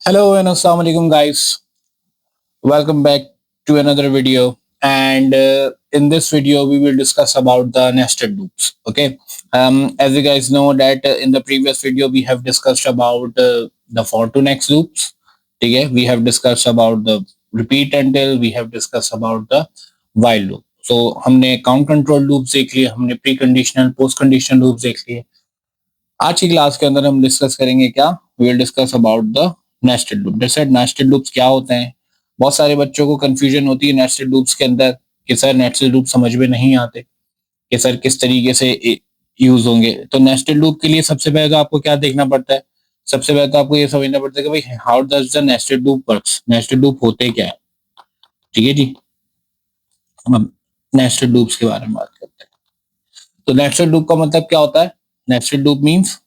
Hello and assalamu alaikum guys. Welcome back to another video. And in this video, we will discuss about the nested loops. Okay. As you guys know that in the previous video, we have discussed about the for to next loops. Okay. We have discussed about the repeat until. We have discussed about the while loop. So हमने count control loops देख लिए, हमने pre-conditional, post-conditional loops देख लिए. आज की class के अंदर हम डिस्कस करेंगे क्या? We will discuss about the nested loop. जैसे नेस्टेड लूप्स क्या होते हैं? बहुत सारे बच्चों को कंफ्यूजन होती है नेस्टेड लूप्स के अंदर कि सर नेस्टेड लूप समझ में नहीं आते कि सर किस तरीके से यूज होंगे. तो नेस्टेड लूप के लिए सबसे पहले तो आपको क्या देखना पड़ता है? सबसे पहले तो आपको ये समझना पड़ता है कि भाई how does the nested loop works. Nested loop होते क्या है? ठीक है जी, हम नेस्टेड लूप्स के बारे में बात करते हैं. तो नेस्टेड लूप का मतलब क्या होता है? Nested loop means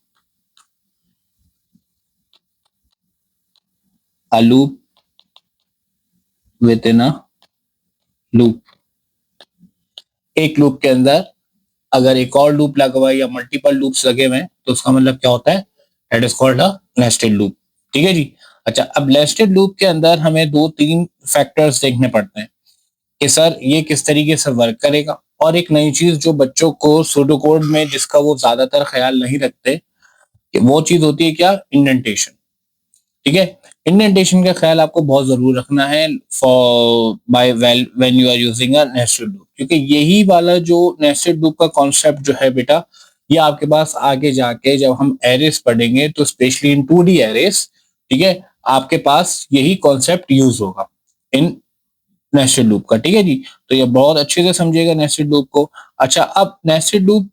a loop within a loop. एक लूप के अंदर अगर एक और लूप लगा हुआ है या मल्टीपल लूप्स लगे हुए हैं तो उसका मतलब क्या होता है? That is called a nested loop. ठीक है जी. अच्छा, अब नेस्टेड लूप के अंदर हमें दो तीन फैक्टर्स देखने पड़ते हैं कि सर ये किस तरीके से वर्क करेगा. और एक नई चीज जो बच्चों को सूडो कोड में जिसका वो ज्यादातर ख्याल नहीं रखते कि वो चीज होती है क्या? इंडेंटेशन. ठीक है. इंडेंटेशन का ख्याल आपको बहुत जरूर रखना है for by when you are using a nested loop, क्योंकि यही वाला जो नेस्टेड लूप का कॉन्सेप्ट जो है बेटा, ये आपके पास आगे जाके जब हम एरेस पढ़ेंगे तो स्पेशली इन 2D एरेस, ठीक है, आपके पास यही कॉन्सेप्ट यूज होगा इन नेस्टेड लूप का. ठीक है जी. तो ये बहुत अच्छे से समझिएगा नेस्टेड लूप को. अच्छा, अब नेस्टेड लूप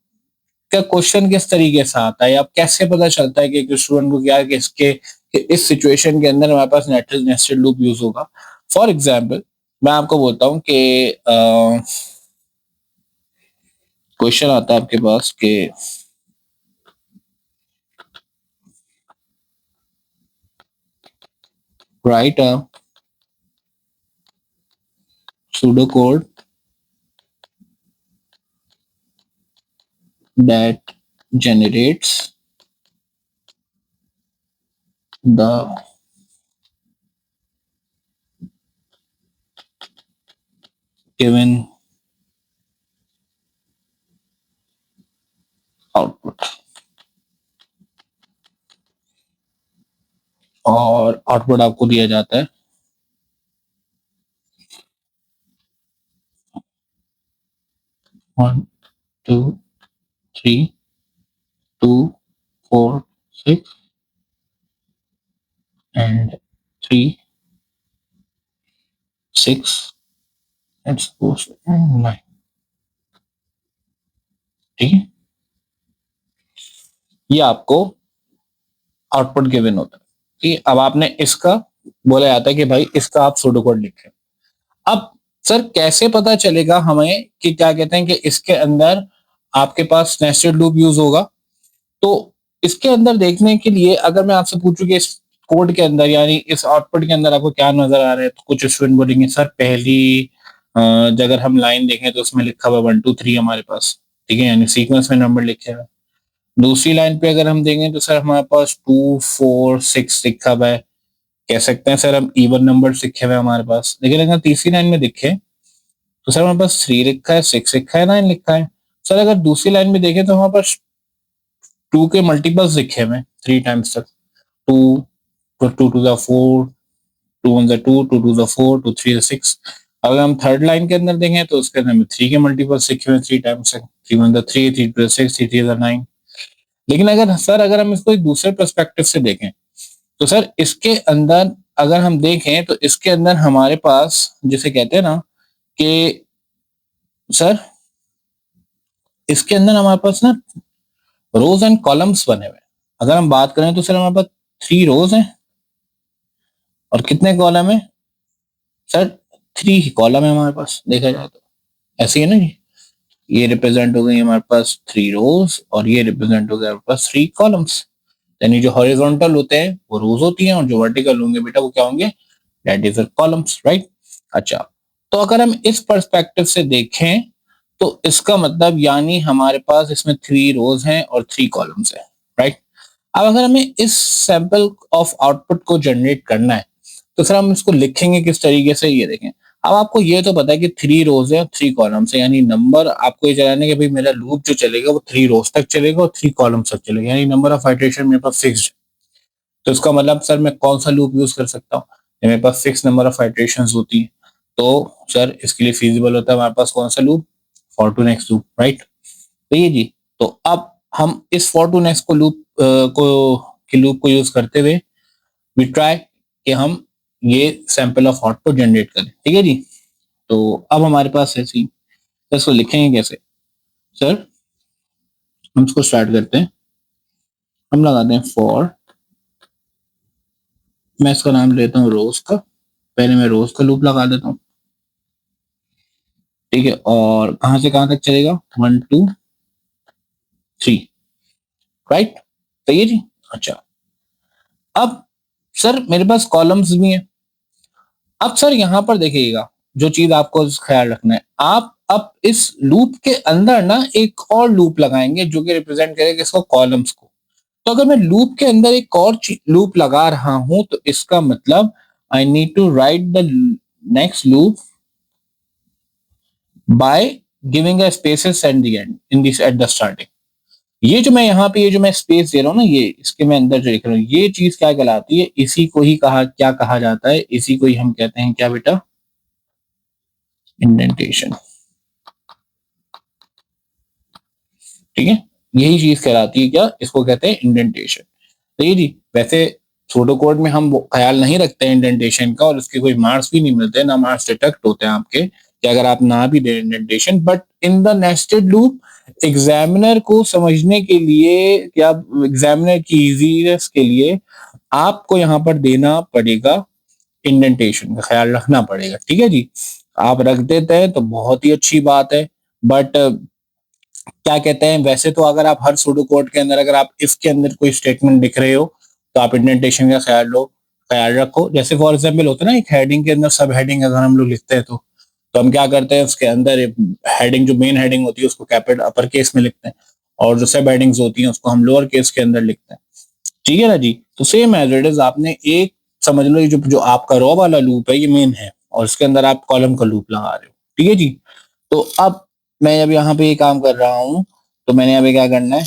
का क्वेश्चन किस तरीके से आता है? अब कैसे पता चलता है कि स्टूडेंट को क्या कि इसके कि इस सिचुएशन के अंदर हमारे पास नेस्टेड लूप यूज होगा? फॉर एग्जाम्पल मैं आपको बोलता हूं कि क्वेश्चन आता है आपके पास कि right a pseudo code that generates the given output. और आउटपुट आपको दिया जाता है 1 2 3 2 4 6 and 3 6 and suppose 9. ठीक है. ये आपको आउटपुट गिवन होता है. ठीक है. अब आपने इसका बोला जाता है कि भाई इसका आप सूडो कोड लिखें. अब सर कैसे पता चलेगा हमें कि क्या कहते हैं कि इसके अंदर आपके पास नेस्टेड लूप यूज होगा? तो इसके अंदर देखने के लिए अगर मैं आपसे पूछूं कि इस कोड के अंदर यानी इस आउटपुट के अंदर आपको क्या नजर आ रहा है, तो कुछ स्टूडेंट बोलेंगे सर पहली अगर हम लाइन देखें तो उसमें लिखा हुआ 1 2 3 हमारे पास. ठीक है, यानी सीक्वेंस में नंबर लिखे हुए. दूसरी लाइन पे अगर हम देखें तो सर हमारे पास 2 4 6 लिखा हुआ है. कह सकते हैं सर हम इवन नंबर लिखे हुए हमारे पास. लेकिन अगर तीसरी लाइन में देखें तो सर हमारे पास 3 लिखा है, 6 लिखा है, 9 लिखा है. सर अगर दूसरी लाइन में देखें तो हमारे पास 2 के मल्टीपल्स लिखे हुए 3 टाइम्स तक. 2 2 टू द 4, 2 1 2, 2 2 द 4, 2 3 6. अगर हम थर्ड लाइन के अंदर देखें तो उसके अंदर 3 के मल्टीपल्स लिखे हुए 3 टाइम्स तक. 3 1 3, 3 2 6, 3 3 9. लेकिन अगर हम इसको एक दूसरे पर्सपेक्टिव से देखें तो सर इसके अंदर अगर हम देखें तो इसके अंदर हमारे पास जिसे कहते हैं ना कि सर इसके अंदर हमारे पास ना रोज एंड कॉलम्स बने हुए. अगर हम बात करें तो सर हमारे पास 3 रोज हैं और कितने कॉलम है? सर 3 ही कॉलम है हमारे पास. देखा जाए तो ऐसे ही है ना जी. ये रिप्रेजेंट हो गई हमारे पास 3 रोज और ये रिप्रेजेंट हो गया हमारे पास 3 कॉलम्स. यानी जो हॉरिजॉन्टल होते हैं वो रोज होती हैं और जो वर्टिकल होंगे बेटा वो क्या होंगे? That is columns. राइट. अच्छा, तो अगर हम इस पर्सपेक्टिव से देखें तो इसका मतलब यानी हमारे पास इसमें 3 रोज हैं और 3 कॉलम्स हैं. राइट. अब अगर हमें इस सैंपल ऑफ आउटपुट को जनरेट करना है तो सर हम इसको लिखेंगे किस तरीके से, ये देखें। अब आपको ये तो पता है कि 3 रोज है और 3 कॉलम्स है, यानी नंबर आपको ये चलाना है कि भाई मेरा लूप जो चलेगा वो 3 रोज तक चलेगा और 3 कॉलम्स तक चलेगा, यानी नंबर ऑफ आइटरेशन मेरे पास फिक्स्ड है। तो इसका मतलब सर मैं कौन सा लूप यूज कर सकता हूँ? मेरे पास फिक्स नंबर ऑफ आइटरेशन होती है, तो सर इसके लिए फिजिबल होता है हमारे पास कौन सा loop? For to next loop, right? तो ये जी, तो अब हम इस फॉर टू नेक्स्ट को लूप को के लूप को यूज करते हुए वी ट्राई कि हम ये सैंपल ऑफ आउटपुट जनरेट करें, ठीक है जी। तो अब हमारे पास है सी, तो इसको लिखेंगे कैसे? सर हम इसको स्टार्ट करते हैं, हम लगाते हैं फॉर, मैं इसका नाम लेता हूँ रोज का, पहले मैं रोज का लूप लगा देता हूँ, ठीक है। और कहां से कहां तक चलेगा? 1 2 3, राइट? तो ये जी। अच्छा, अब सर मेरे पास कॉलम्स भी हैं। अब सर यहां पर देखिएगा, जो चीज आपको ख्याल रखना है, आप अब इस लूप के अंदर ना एक और लूप लगाएंगे जो कि रिप्रेजेंट करेगा इसको, कॉलम्स को। तो अगर मैं लूप के अंदर एक और लूप लगा रहा हूं तो इसका मतलब I need to write the next loop by giving a spaces at the end in this at the starting. ये जो मैं यहाँ पे ये जो मैं स्पेस दे रहा हूँ ना, ये इसके मैं अंदर जो लिख रहा हूँ, ये चीज क्या कहलाती है? इसी को ही क्या कहा जाता है? इसी को ही हम कहते हैं क्या बेटा? इंडेंटेशन, ठीक है। यही चीज कहलाती है क्या? इसको कहते हैं इंडेंटेशन। तो ये जी, वैसे सूडो कोड में हम ख्याल नहीं रखते हैं इंडेंटेशन का, और उसके कोई मार्क्स भी नहीं मिलते, ना मार्क्स डिटेक्ट होते हैं आपके कि अगर आप ना भी दें indentation. But in the nested loop examiner को समझने के लिए या एग्जामिनर की इजीनेस के लिए आपको यहाँ पर देना पड़ेगा, इंडेंटेशन का ख्याल रखना पड़ेगा, ठीक है जी। आप रख देते हैं तो बहुत ही अच्छी बात है, बट क्या कहते हैं, वैसे तो अगर आप हर सूडो कोड के अंदर अगर आप इफ के अंदर कोई स्टेटमेंट लिख रहे हो तो आप इंडेंटेशन का ख्याल रखो। जैसे फॉर एग्जाम्पल होता है ना, एक हेडिंग के अंदर सब हेडिंग अगर हम लोग लिखते हैं तो हम क्या करते हैं, उसके अंदर हेडिंग जो मेन हेडिंग होती है उसको कैपिटल अपर केस में लिखते हैं, और जो सब हेडिंग्स होती हैं उसको हम लोअर केस के अंदर लिखते हैं, ठीक है ना जी। तो सेम एज इट इज, आपने एक समझ लो, जो जो आपका रॉ वाला लूप है ये मेन है, और इसके अंदर आप कॉलम का लूप लगा रहे हो, ठीक है जी। तो अब मैं जब यहाँ पे ये काम कर रहा हूँ तो मैंने यहाँ पे क्या करना है,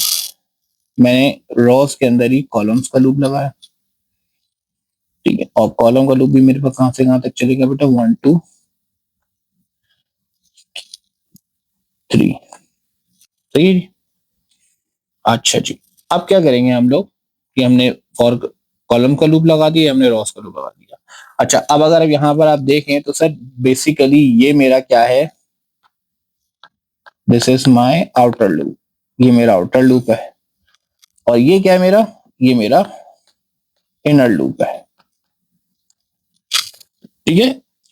मैंने रॉस के अंदर ही कॉलम्स का लूप लगाया, ठीक है। और कॉलम का लूप भी मेरे पास कहां से कहां तक चलेगा बेटा? 1 2 3, सही है जी। अच्छा जी, अब क्या करेंगे हम लोग कि हमने फॉर कॉलम का लूप लगा दिया, हमने रॉस का लूप लगा दिया। अच्छा, अब अगर अब यहाँ पर आप देखें तो सर बेसिकली ये मेरा क्या है? This is my outer loop, ये मेरा आउटर लूप है। और ये क्या है मेरा? ये मेरा इनर लूप है, ठीक है।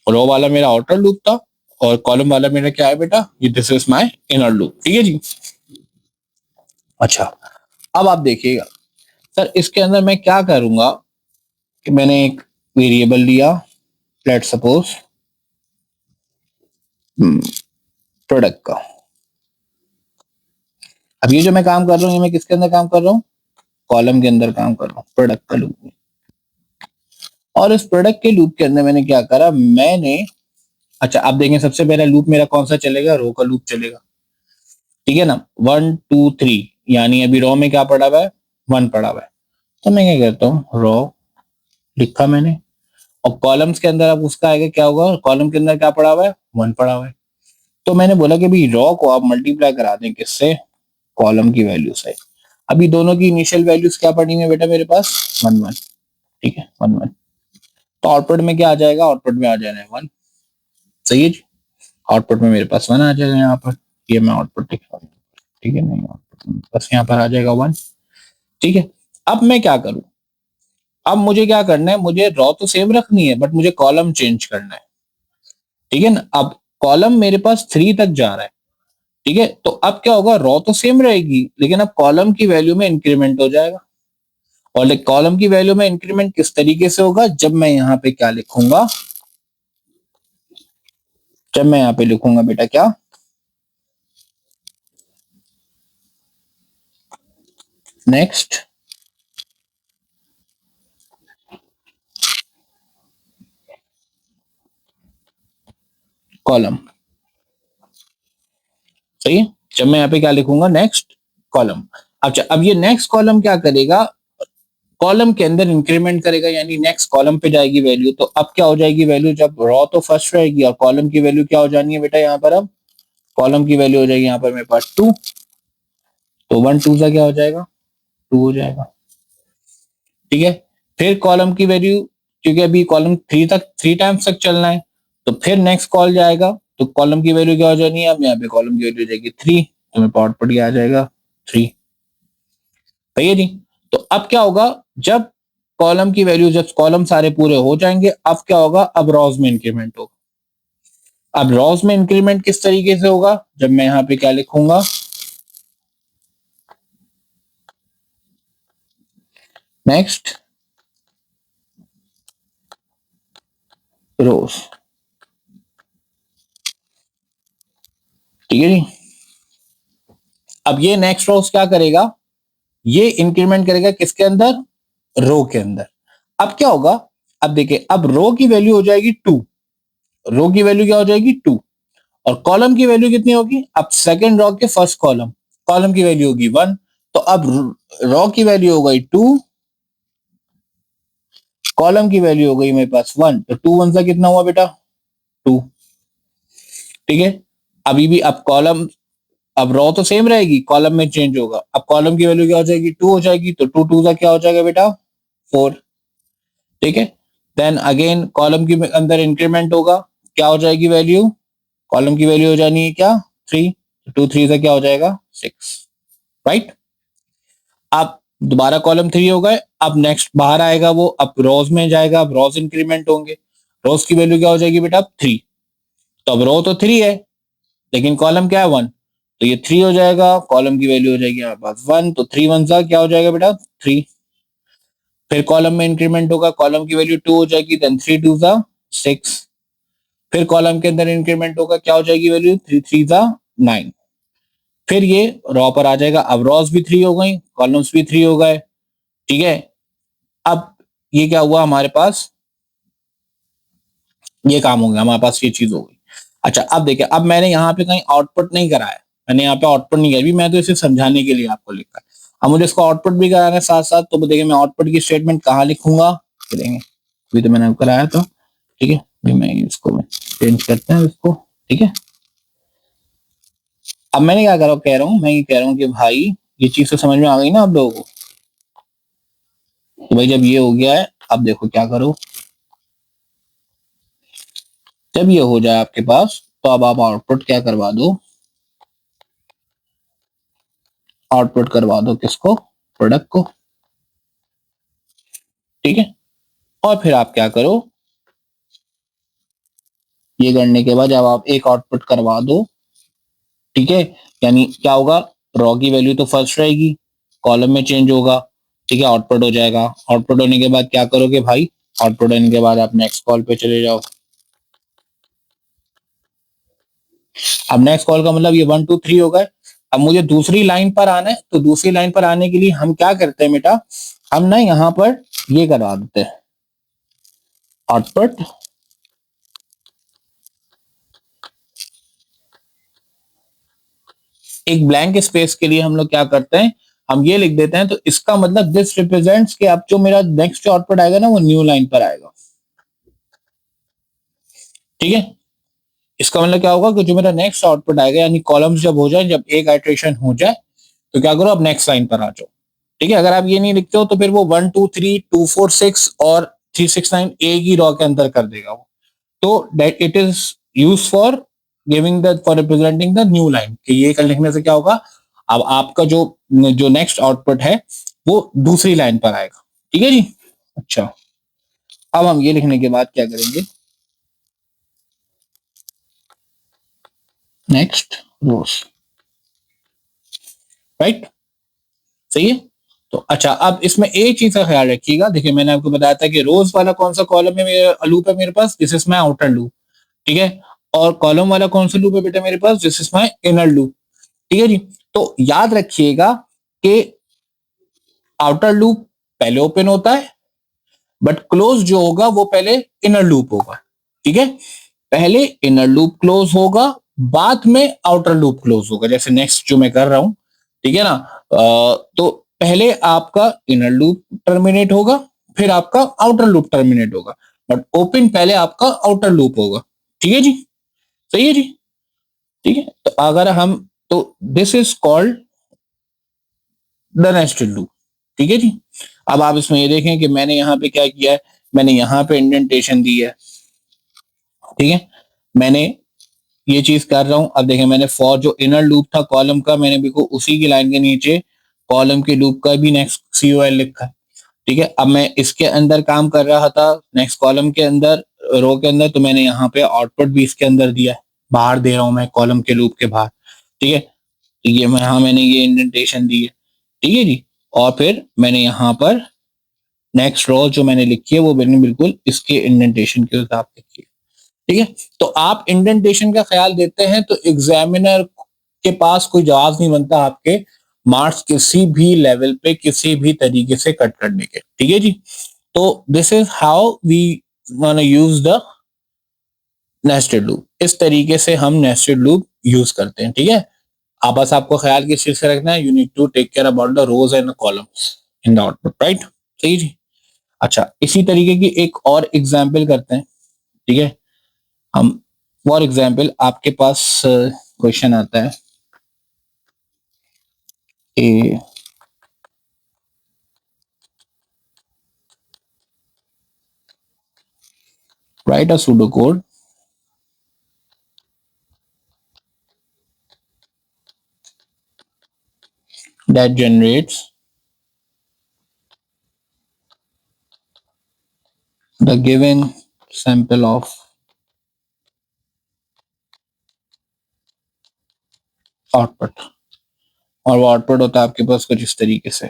रो वाला मेरा आउटर लूप था और कॉलम वाला मेरा क्या है बेटा? ये this is my inner loop, ठीक है जी। अच्छा, अब आप देखिएगा सर, इसके अंदर मैं क्या करूंगा कि मैंने एक वेरिएबल लिया, लेट सपोज प्रोडक्ट का। अब ये जो मैं काम कर रहा हूँ, ये मैं किसके अंदर काम कर रहा हूँ? कॉलम के अंदर काम कर रहा हूँ, प्रोडक्ट का लूप में। और इस प्रोडक्ट के लूप के अंदर मैंने क्या करा, मैंने, अच्छा आप देखें, सबसे पहला लूप मेरा कौन सा चलेगा? रो का लूप चलेगा, ठीक है ना। 1 2 3, यानी अभी रो में क्या पड़ा हुआ है? 1 पड़ा हुआ है। तो मैं क्या करता हूँ, रो लिखा मैंने, और कॉलम्स के अंदर अब उसका आएगा क्या होगा? कॉलम के अंदर क्या पड़ा हुआ है? 1 पड़ा हुआ है। तो मैंने बोला कि भाई रॉ को आप मल्टीप्लाई करा दें किससे? कॉलम की वैल्यू से। अभी दोनों की इनिशियल वैल्यूज क्या पड़ी है बेटा मेरे पास? 1 1, ठीक है, 1 1। तो आउटपुट में क्या आ जाएगा? आउटपुट में आ जाना है 1, सही है जी। आउटपुट में मेरे पास 1 आ जाएगा यहाँ पर, ये मैं आउटपुट लिख रहा हूँ, ठीक है, नहीं आउटपुट बस यहाँ पर आ जाएगा 1, ठीक है। अब मैं क्या करूं, अब मुझे क्या करना है, मुझे रॉ तो सेम रखनी है बट मुझे कॉलम चेंज करना है, ठीक है ना। अब कॉलम मेरे पास 3 तक जा रहा है, ठीक है। तो अब क्या होगा, रॉ तो सेम रहेगी लेकिन अब कॉलम की वैल्यू में इंक्रीमेंट हो जाएगा। और कॉलम की वैल्यू में इंक्रीमेंट किस तरीके से होगा? जब मैं यहाँ पे क्या लिखूंगा, जब मैं यहाँ पे लिखूंगा बेटा क्या, नेक्स्ट कॉलम, सही है। जब मैं यहाँ पे क्या लिखूंगा, नेक्स्ट कॉलम। अच्छा, अब ये नेक्स्ट कॉलम क्या करेगा, कॉलम के अंदर इंक्रीमेंट करेगा, यानी नेक्स्ट कॉलम पे जाएगी वैल्यू। तो अब क्या हो जाएगी वैल्यू, जब रॉ तो फर्स्ट रहेगी और कॉलम की वैल्यू क्या हो जानी है बेटा, यहाँ पर अब कॉलम की वैल्यू हो जाएगी यहाँ पर मेरे पास 2, तो 1 2 सा क्या हो जाएगा, 2 हो जाएगा, ठीक है। फिर कॉलम की वैल्यू, क्योंकि अभी कॉलम 3 टाइम्स तक चलना है, तो फिर नेक्स्ट कॉल जाएगा, तो कॉलम की वैल्यू क्या हो जानी है, अब यहाँ पे कॉलम की वैल्यू हो जाएगी 3, तो मेरे आउटपुट क्या आ जाएगा 3, सही है जी। तो अब क्या होगा, जब कॉलम की वैल्यू, जब कॉलम सारे पूरे हो जाएंगे, अब क्या होगा, अब रॉज में इंक्रीमेंट होगा। अब रॉज में इंक्रीमेंट किस तरीके से होगा, जब मैं यहाँ पे क्या लिखूंगा, नेक्स्ट रोज, ठीक है जी। अब ये नेक्स्ट रोज क्या करेगा, ये इंक्रीमेंट करेगा किसके अंदर, रो के अंदर। अब क्या होगा, अब देखिए, अब रो की वैल्यू हो जाएगी 2, रो की वैल्यू क्या हो जाएगी 2, और कॉलम की वैल्यू कितनी होगी, अब सेकंड रो के फर्स्ट कॉलम, कॉलम की वैल्यू होगी 1, तो अब रो की वैल्यू हो गई 2, कॉलम की वैल्यू हो गई मेरे पास 1, तो 2 1 सा कितना हुआ बेटा 2, ठीक है। अभी भी अब कॉलम, अब रो तो सेम रहेगी, कॉलम में चेंज होगा, अब कॉलम की वैल्यू क्या हो जाएगी 2 हो जाएगी, तो 2 2 सा क्या हो जाएगा बेटा 4, ठीक है। देन अगेन कॉलम के अंदर इंक्रीमेंट होगा, क्या हो जाएगी वैल्यू, कॉलम की वैल्यू हो जानी है क्या 3, 2 3 से क्या हो जाएगा 6, राइट। अब दोबारा कॉलम 3 हो गए, अब नेक्स्ट बाहर आएगा वो, अब रोज में जाएगा, अब रोज इंक्रीमेंट होंगे, रोज की वैल्यू क्या हो जाएगी बेटा 3, तो अब रो तो 3 है, लेकिन कॉलम क्या है 1, तो ये 3 हो जाएगा, कॉलम की वैल्यू हो जाएगी हमारे पास 1, तो 3 1 सा क्या हो जाएगा बेटा 3, फिर कॉलम में इंक्रीमेंट होगा, कॉलम की वैल्यू 2 हो जाएगी, देन 3 2 सा 6, फिर कॉलम के अंदर इंक्रीमेंट होगा, क्या हो जाएगी वैल्यू 3 3 सा 9, फिर ये रॉ पर आ जाएगा, अब रॉस भी 3 हो गई, कॉलम्स भी 3 हो गए, ठीक है। अब ये क्या हुआ हमारे पास, ये काम हो गया हमारे पास, ये चीज हो गई। अच्छा, अब देखिए, अब मैंने यहाँ पे कहीं आउटपुट नहीं कराया, मैंने यहाँ पे आउटपुट नहीं किया, अभी मैं तो इसे समझाने के लिए आपको लिखा है, अब मुझे इसको आउटपुट भी कराना है साथ साथ, तो देखिए मैं आउटपुट की स्टेटमेंट कहाँ लिखूंगा, करेंगे, अभी तो मैंने कराया था, ठीक है। अभी मैं इसको चेंज करते हैं इसको, ठीक है। अब मैंने क्या कह रहा हूँ, मैं ये कह रहा हूँ कि भाई ये चीज तो समझ में आ गई ना आप लोगों को, तो भाई जब ये हो गया है, अब देखो क्या करो, जब ये हो जाए आपके पास, तो अब आप आउटपुट क्या करवा दो, आउटपुट करवा दो किसको, प्रोडक्ट को, ठीक है। और फिर आप क्या करो, ये करने के बाद जब आप एक आउटपुट करवा दो, ठीक है, यानी क्या होगा, रॉ की वैल्यू तो फर्स्ट रहेगी, कॉलम में चेंज होगा, ठीक है, आउटपुट हो जाएगा, आउटपुट होने के बाद क्या करोगे भाई, आउटपुट होने के बाद आप नेक्स्ट कॉल पे चले जाओ। अब नेक्स्ट कॉल का मतलब ये 1 2 3 हो गए, अब मुझे दूसरी लाइन पर आना है, तो दूसरी लाइन पर आने के लिए हम क्या करते हैं बेटा, हम ना यहाँ पर ये करवा देते हैं, आउटपुट एक ब्लैंक स्पेस के लिए हम लोग क्या करते हैं, हम ये लिख देते हैं, तो इसका मतलब दिस रिप्रेजेंट्स कि अब जो मेरा नेक्स्ट आउटपुट आएगा ना, वो न्यू लाइन पर आएगा, ठीक है। इसका मतलब क्या होगा कि जो मेरा नेक्स्ट आउटपुट आएगा, यानी कॉलम्स जब हो जाए, जब एक आइट्रेशन हो जाए, तो क्या करो, अब नेक्स्ट लाइन पर आ जाओ, ठीक है। अगर आप ये नहीं लिखते हो, तो फिर वो 1 2 3 2 4 6 और 3 6 9 एक ही रॉ के अंदर कर देगा वो, तो that it is use for giving the, for representing the new line, कि ये कर लिखने से क्या होगा, अब आपका जो जो नेक्स्ट आउटपुट है वो दूसरी लाइन पर आएगा, ठीक है जी। अच्छा, अब हम ये लिखने के बाद क्या करेंगे, नेक्स्ट रोज, राइट, सही है। तो अच्छा, अब इसमें एक चीज का ख्याल रखिएगा, देखिए मैंने आपको बताया था कि रोज वाला कौन सा कॉलम है, मेरे लूप है मेरे पास, this is my outer loop, ठीक है। और कॉलम वाला कौन सा लूप है बेटा मेरे पास, this is my inner loop, ठीक है जी। तो याद रखिएगा कि आउटर लूप पहले ओपन होता है, बट क्लोज जो होगा वो पहले इनर लूप होगा, ठीक है। पहले इनर लूप क्लोज होगा, बाद में आउटर लूप क्लोज होगा, जैसे नेक्स्ट जो मैं कर रहा हूं, ठीक है ना। तो पहले आपका इनर लूप टर्मिनेट होगा, फिर आपका आउटर लूप टर्मिनेट होगा, बट ओपन पहले आपका आउटर लूप होगा। ठीक है जी, सही है जी। ठीक है, तो अगर हम, तो this is called the nested loop. ठीक है जी। अब आप इसमें ये देखें कि मैंने यहाँ पे क्या किया है, मैंने यहाँ पे इंडेंटेशन दी है। ठीक है, मैंने ये चीज कर रहा हूं। अब देखें, मैंने फॉर जो इनर लूप था कॉलम का, मैंने बिल्कुल उसी की लाइन के नीचे कॉलम के लूप का भी नेक्स्ट COL लिखा है। ठीक है, अब मैं इसके अंदर काम कर रहा था, नेक्स्ट कॉलम के अंदर, रो के अंदर, तो मैंने यहाँ पे आउटपुट भी इसके अंदर दिया है, बाहर दे रहा हूं मैं कॉलम के लूप के बाहर। ठीक है, तो ये मैं, हाँ मैंने ये इंडेंटेशन दी है। ठीक है जी, और फिर मैंने यहाँ पर नेक्स्ट रो जो मैंने लिखी है वो मैंने बिल्कुल इसके इंडेंटेशन के हिसाब से लिखी है। ठीक है, तो आप इंडेंटेशन का ख्याल देते हैं तो एग्जामिनर के पास कोई जवाब नहीं बनता आपके मार्क्स किसी भी लेवल पे किसी भी तरीके से कट करने के। ठीक है जी, तो this is how we want to use the nested loop. इस तरीके से हम नेस्टेड लूप यूज करते हैं। ठीक है, आप बस आपको ख्याल किस चीज से रखना है, you need to take care about the rows and columns in the output, right. सही जी। अच्छा, इसी तरीके की एक और एग्जाम्पल करते हैं। ठीक है, हम फॉर एग्जाम्पल आपके पास क्वेश्चन आता है कि write a pseudocode that generates the given sample of output. और वो आउटपुट होता है आपके पास कुछ इस तरीके से।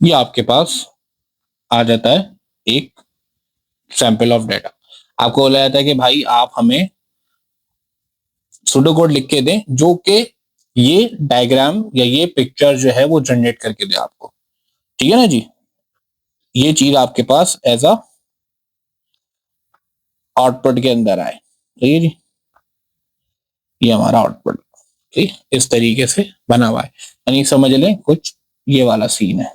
ये आपके पास आ जाता है एक सैंपल ऑफ डेटा। आपको बोला जाता है कि भाई आप हमें सूडो कोड लिख के दें जो कि ये डायग्राम या ये पिक्चर जो है वो जनरेट करके दे आपको। ठीक है ना जी, ये चीज आपके पास एज अ आउटपुट के अंदर आए। ठीक है जी, ये हमारा आउटपुट ठीक इस तरीके से बना हुआ है, यानी समझ लें कुछ ये वाला सीन है।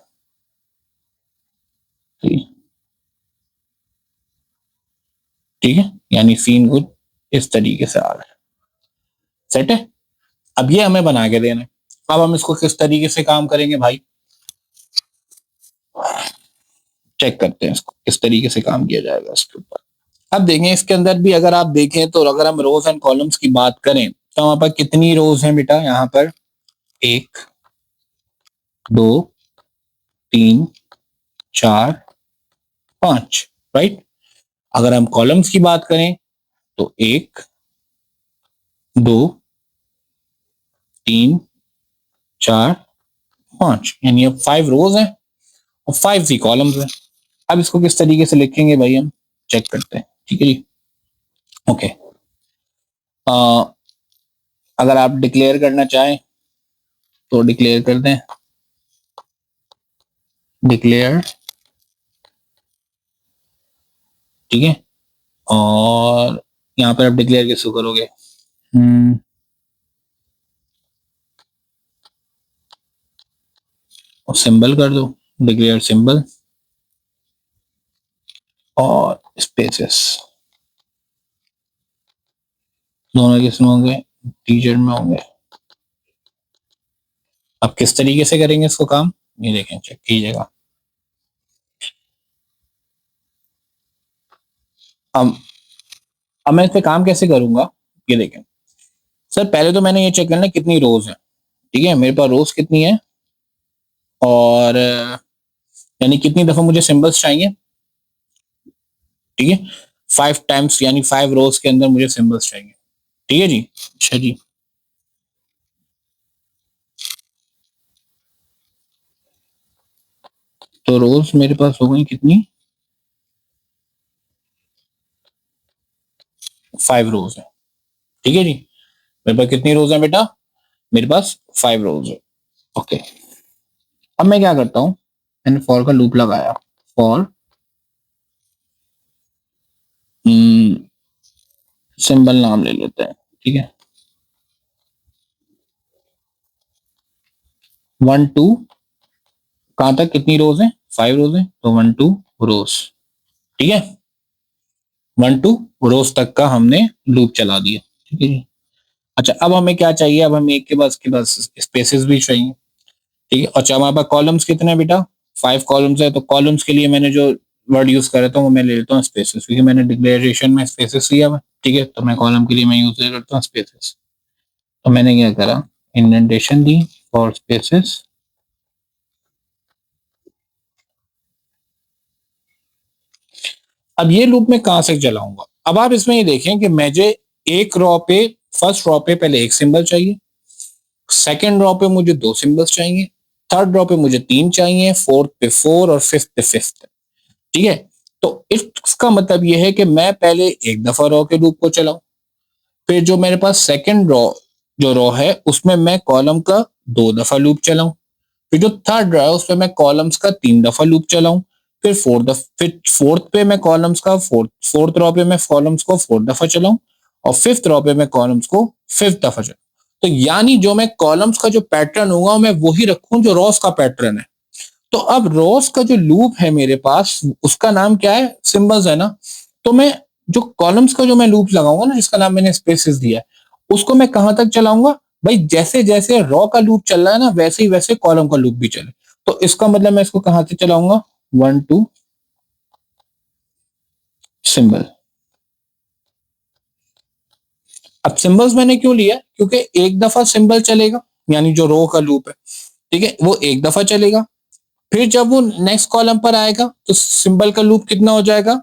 ठीक है, यानी सीन कुछ इस तरीके से आ रहा है। सेट है, अब ये हमें बना के देना है। अब हम इसको किस तरीके से काम करेंगे भाई, चेक करते हैं इसको किस तरीके से काम किया जाएगा इसके ऊपर। अब देखें इसके अंदर भी अगर आप देखें तो अगर हम रोज एंड कॉलम्स की बात करें तो वहां पर कितनी रोज हैं बेटा, यहाँ पर 1 2 3 4 5, राइट। अगर हम कॉलम्स की बात करें तो 1 2 3 4 5, यानी अब 5 रोज हैं और 5 सी कॉलम्स हैं। अब इसको किस तरीके से लिखेंगे भाई, हम चेक करते हैं। ठीक है जी, ओके। अगर आप डिक्लेयर करना चाहें तो डिक्लेयर कर दें, डिक्लेयर। ठीक है, और यहाँ पर आप डिक्लेयर किसको करोगे, और सिंबल कर दो, डिक्लेयर सिंबल और स्पेसेस, दोनों किसमें होंगे, टीचर में होंगे। अब किस तरीके से करेंगे इसको काम, ये देखें, चेक कीजिएगा। अब अब मैं इस पे काम कैसे करूंगा, ये देखें। सर पहले तो मैंने ये चेक करना कितनी रोज है। ठीक है, मेरे पास रोज कितनी है, और यानी कितनी दफा मुझे सिंबल्स चाहिए। ठीक है, 5 टाइम्स, यानी 5 रोज के अंदर मुझे सिंबल्स चाहिए। ठीक है जी, अच्छा जी। तो रोज मेरे पास हो गई कितनी, 5 रोज है। ठीक है जी, मेरे पास कितनी रोज है बेटा, मेरे पास 5 रोज है। ओके, अब मैं क्या करता हूं, मैंने फॉर का लूप लगाया, फॉर सिंबल नाम ले लेते हैं, ठीक है, 1 2, कहां तक कितनी रोज है, 5 रोज है, तो 1 2 रोज, ठीक है, 1 2 रोज तक का हमने लूप चला दिया। ठीक है जी, अच्छा अब हमें क्या चाहिए, अब हमें एक के पास स्पेसेस भी चाहिए। ठीक है, अच्छा हमारे पास कॉलम्स कितने हैं बेटा, 5 कॉलम्स है, तो कॉलम्स के लिए मैंने जो वर्ड यूज कर रहा था वो मैं ले लेता हूँ स्पेसेस, क्योंकि मैंने डिक्लेरेशन में स्पेसेस लिया हुआ। ठीक है, तो मैं कॉलम के लिए मैं यूज करता हूँ स्पेसेस। तो मैंने क्या करा, इंडेंटेशन दी फॉर स्पेसेस, अब ये लूप मैं कहां से चलाऊंगा, अब आप इसमें ये देखें कि मुझे एक रो पे, फर्स्ट रो पे पहले एक सिंबल चाहिए, सेकंड रो पे मुझे 2 सिंबल्स चाहिए, थर्ड रो पे मुझे 3 चाहिए, फोर्थ पे 4 और फिफ्थ पे 5। ठीक है, तो इसका मतलब यह है कि मैं पहले एक दफा रो के लूप को चलाऊं, फिर जो मेरे पास सेकंड रो, जो रो है उसमें मैं कॉलम का 2 दफा लूप चलाऊं, फिर जो थर्ड रो है उसमें मैं कॉलम्स का 3 दफा लूप चलाऊं, फिर फोर्थ पे मैं कॉलम्स का फोर्थ रो पे मैं कॉलम्स को 4 दफा चलाऊं, और फिफ्थ रो पे मैं कॉलम्स को 5th दफा चलाऊं। तो यानी जो मैं कॉलम्स का जो पैटर्न होगा मैं वही रखूं जो रोस का पैटर्न है। तो अब रोस का जो लूप है मेरे पास उसका नाम क्या है, सिंबल्स है ना, तो मैं जो कॉलम्स का जो मैं लूप लगाऊंगा ना, जिसका नाम मैंने स्पेसिस दिया है, उसको मैं कहां तक चलाऊंगा भाई, जैसे जैसे रॉ का लूप चल रहा है ना वैसे ही वैसे कॉलम का लूप भी चले। तो इसका मतलब मैं इसको कहां से चलाऊंगा, 1 2 सिंबल। अब सिंबल्स मैंने क्यों लिया, क्योंकि एक दफा सिंबल चलेगा, यानी जो रो का लूप है, ठीक है, वो एक दफा चलेगा, फिर जब वो नेक्स्ट कॉलम पर आएगा तो सिंबल का लूप कितना हो जाएगा,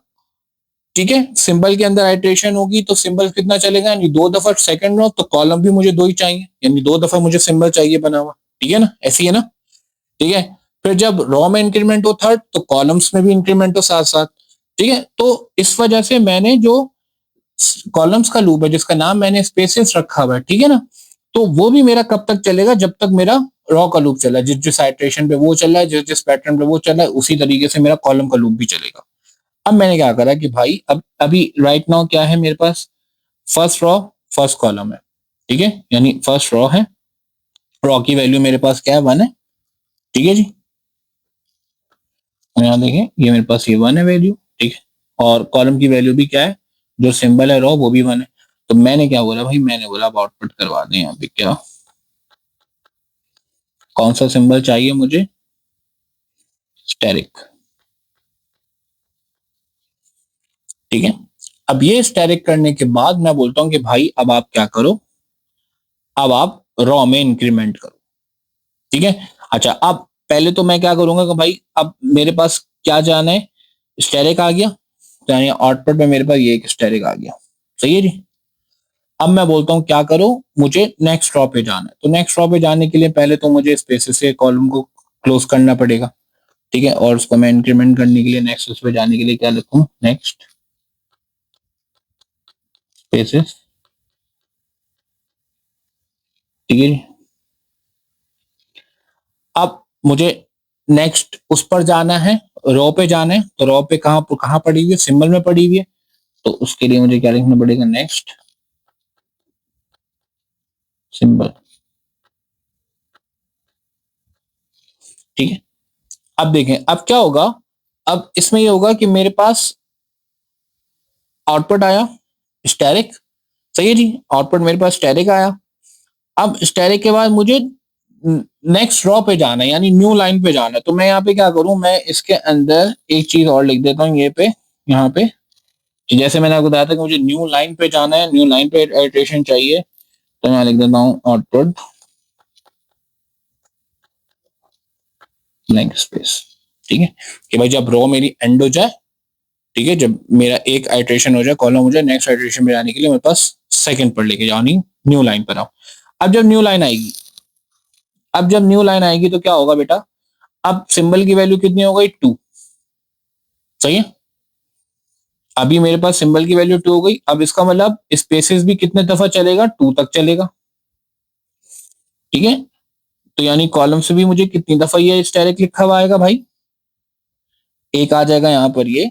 ठीक है, सिंबल के अंदर आइट्रेशन होगी तो सिंबल कितना चलेगा, यानी 2 दफा सेकंड रो, तो कॉलम भी मुझे 2 ही चाहिए, यानी 2 दफा मुझे सिंबल चाहिए बना हुआ। ठीक है ना, ऐसी है ना, ठीक है, फिर जब रो में इंक्रीमेंट हो थर्ड, तो कॉलम्स में भी इंक्रीमेंट हो साथ साथ। ठीक है, तो इस वजह से मैंने जो कॉलम्स का लूप है जिसका नाम मैंने स्पेसेस रखा हुआ है, ठीक है ना, तो वो भी मेरा कब तक चलेगा, जब तक मेरा रॉ का लूप चला है, जिस जिस आइट्रेशन पे वो चल रहा है, जिस जिस पैटर्न पे वो चल रहा है, उसी तरीके से मेरा कॉलम का लूप भी चलेगा। अब मैंने क्या करा कि भाई अब अभी राइट नाउ क्या है मेरे पास, फर्स्ट रॉ फर्स्ट कॉलम है, ठीक है, यानी फर्स्ट रॉ है, रॉ की वैल्यू मेरे पास क्या है, 1 है। ठीक है जी, और यहाँ देखें ये मेरे पास ये 1 है वैल्यू, ठीक है, और कॉलम की वैल्यू भी क्या है, जो सिंबल है रॉ वो भी 1 है। तो मैंने क्या बोला भाई, मैंने बोला अब आउटपुट करवा दें यहाँ पे, क्या कौन सा सिंबल चाहिए मुझे, स्टेरिक। ठीक है, अब ये स्टेरिक करने के बाद मैं बोलता हूँ कि भाई अब आप क्या करो, अब आप रॉ में इंक्रीमेंट करो। ठीक है, अच्छा अब पहले तो मैं क्या करूंगा कि भाई अब मेरे पास क्या जाना है, स्टेरिक आ गया, तो यानी आउटपुट में मेरे पास ये एक स्टेरिक आ गया। सही है जी, अब मैं बोलता हूँ क्या करो, मुझे नेक्स्ट रॉ पे जाना है, तो नेक्स्ट रॉ पे जाने के लिए पहले तो मुझे स्पेसेस से कॉलम को क्लोज करना पड़ेगा। ठीक है, और उसको मैं इंक्रीमेंट करने के लिए नेक्स्ट उस पे जाने के लिए क्या लिखूं, नेक्स्ट स्पेसेस। ठीक है जी, अब मुझे नेक्स्ट उस पर जाना है, रो पे जाना है, तो रो पे कहाँ कहाँ पड़ी हुई है, सिंबल में पड़ी हुई है, तो उसके लिए मुझे क्या लिखना पड़ेगा, नेक्स्ट सिंबल। ठीक है, अब देखें अब क्या होगा, अब इसमें ये होगा कि मेरे पास आउटपुट आया स्टैरिक। सही है जी, आउटपुट मेरे पास स्टैरिक आया। अब स्टैरिक के बाद मुझे नेक्स्ट रॉ पे जाना है, यानी न्यू लाइन पे जाना है, तो मैं यहाँ पे क्या करूं, मैं इसके अंदर एक चीज और लिख देता हूँ, ये पे यहाँ पे, जैसे मैंने आपको बताया था कि मुझे न्यू लाइन पे जाना है, न्यू लाइन पे इटरेशन चाहिए, तो मैं लिख देता हूँ आउटपुट ब्लैंक स्पेस। ठीक है, कि भाई जब रो मेरी एंड हो जाए, ठीक है, जब मेरा एक आइट्रेशन हो जाए, कॉलम हो जाए, नेक्स्ट आइट्रेशन में जाने के लिए मेरे पास सेकंड पर लेके जाओ, नहीं न्यू लाइन पर आओ। अब जब न्यू लाइन आएगी, अब जब न्यू लाइन आएगी तो क्या होगा बेटा, अब सिंबल की वैल्यू कितनी हो गई 2, सही है। अभी मेरे पास सिंबल की वैल्यू 2 हो गई। अब इसका मतलब स्पेसेस भी कितने दफा चलेगा, 2 तक चलेगा, ठीक है। तो यानी कॉलम से भी मुझे कितनी दफा ये डायरेक्ट लिखा हुआ आएगा भाई, एक आ जाएगा यहाँ पर ये,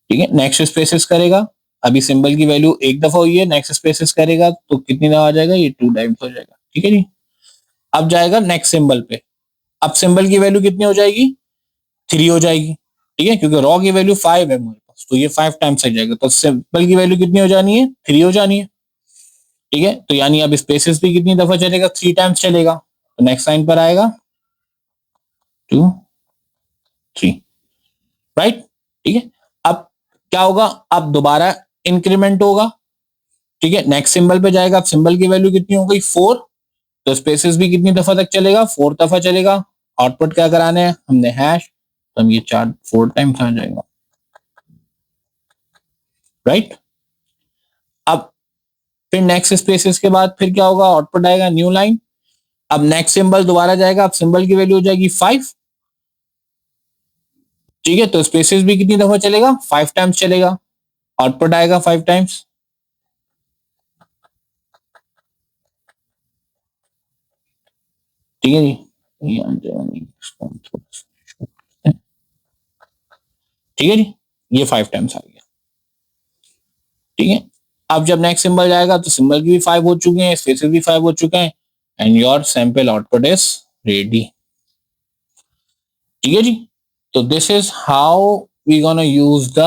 ठीक है। नेक्स्ट स्पेसिस करेगा, अभी सिंबल की वैल्यू एक दफा हुई है, नेक्स्ट स्पेसिस करेगा तो कितनी दफा आ जाएगा, ये 2 टाइम्स हो जाएगा, ठीक है जी। अब जाएगा नेक्स्ट सिंबल पे, अब सिंबल की वैल्यू कितनी हो जाएगी, 3 हो जाएगी, ठीक है, क्योंकि रॉ की वैल्यू 5 है मेरे पास, तो ये 5 टाइम्स आ जाएगा, तो सिंबल की वैल्यू कितनी हो जानी है, 3 हो जानी है, ठीक है। तो यानी अब स्पेसिस भी कितनी दफा चलेगा, 3 टाइम्स चलेगा, तो नेक्स्ट लाइन पर आएगा 2 3, राइट, ठीक है। अब क्या होगा, अब दोबारा इंक्रीमेंट होगा, ठीक है, नेक्स्ट सिंबल पे जाएगा, अब सिंबल की वैल्यू कितनी हो गई 4, तो स्पेसिस भी कितनी दफा तक चलेगा, 4 दफा चलेगा। आउटपुट क्या कराने हैं हमने, हैश, तो हम ये 4 टाइम्स आ जाएगा, राइट। अब फिर नेक्स्ट स्पेसिस के बाद फिर क्या होगा, आउटपुट आएगा न्यू लाइन। अब नेक्स्ट सिंबल दोबारा जाएगा, अब सिंबल की वैल्यू हो जाएगी 5, ठीक है, तो स्पेसिस भी कितनी दफा चलेगा, 5 टाइम्स चलेगा, आउटपुट आएगा 5 टाइम्स, ठीक है जी। ठीक है जी, ये 5 टाइम्स आ गया, ठीक है। अब जब नेक्स्ट सिंबल जाएगा तो सिंबल की भी 5 हो चुके हैं, स्पेसेस भी 5 हो चुके हैं, and your sample output is ready, ठीक है जी। तो this is how we gonna use the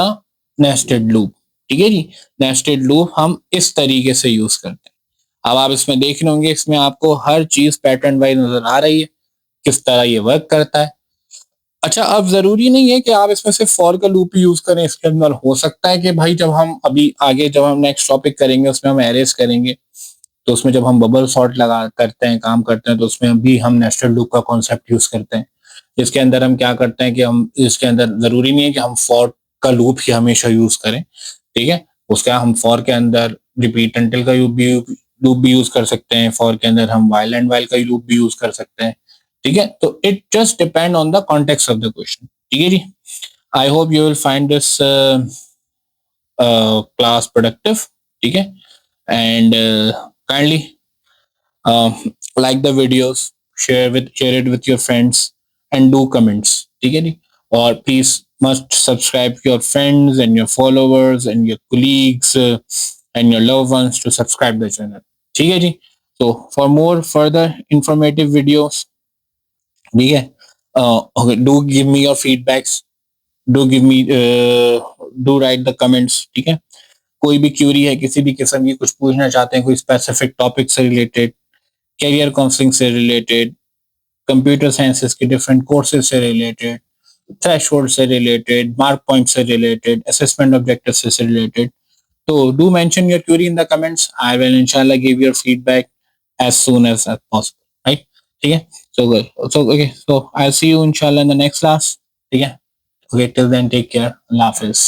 nested loop, ठीक है जी। नेस्टेड लूप हम इस तरीके से यूज करते हैं। अब आप इसमें देख रहे होंगे, इसमें आपको हर चीज पैटर्न वाइज नजर आ रही है, किस तरह ये वर्क करता है। अच्छा, अब जरूरी नहीं है कि आप इसमें सिर्फ फॉर का लूप ही यूज करें, इसके अंदर हो सकता है कि भाई जब हम अभी आगे जब हम नेक्स्ट टॉपिक करेंगे उसमें हम एरेस करेंगे, तो उसमें जब हम बबल सॉर्ट लगा करते हैं, काम करते हैं, तो उसमें भी हम नेस्टेड लूप का कॉन्सेप्ट यूज करते हैं। इसके अंदर हम क्या करते हैं कि हम इसके अंदर जरूरी नहीं है कि हम फॉर का लूप ही हमेशा यूज करें, ठीक है। उसका हम फॉर के अंदर रिपीट अंटिल का लूप भी यूज कर सकते हैं, फॉर के अंदर हम वाइल एंड वाइल का लूप भी यूज कर सकते हैं, ठीक है। तो it just depend on the context of the question, ठीक है जी। I hope you will find this class productive, ठीक है। And kindly like the videos, share it with your friends, and do comments, ठीक है जी। और please must subscribe your friends and your followers and your colleagues and your loved ones to subscribe the channel, ठीक है जी। So for more further informative videos, ठीक है, okay, do give me your feedbacks, do give me do write the comments, ठीक है। कोई भी Curie है, किसी भी किस्म की कुछ पूछना चाहते हैं, कोई स्पेसिफिक टॉपिक से रिलेटेड, कैरियर काउंसलिंग से रिलेटेड, कंप्यूटर साइंसेस के डिफरेंट कोर्सेज से रिलेटेड, थ्रेशोल्ड से रिलेटेड, मार्क पॉइंट से रिलेटेड, असेसमेंट ऑब्जेक्टिव से रिलेटेड, तो do mention your query in the comments, I will इंशाल्लाह give your feedback as soon as possible, right, ठीक है। So I'll see you inshallah in the next class, ठीक है। Okay, till then take care, Allah Hafiz.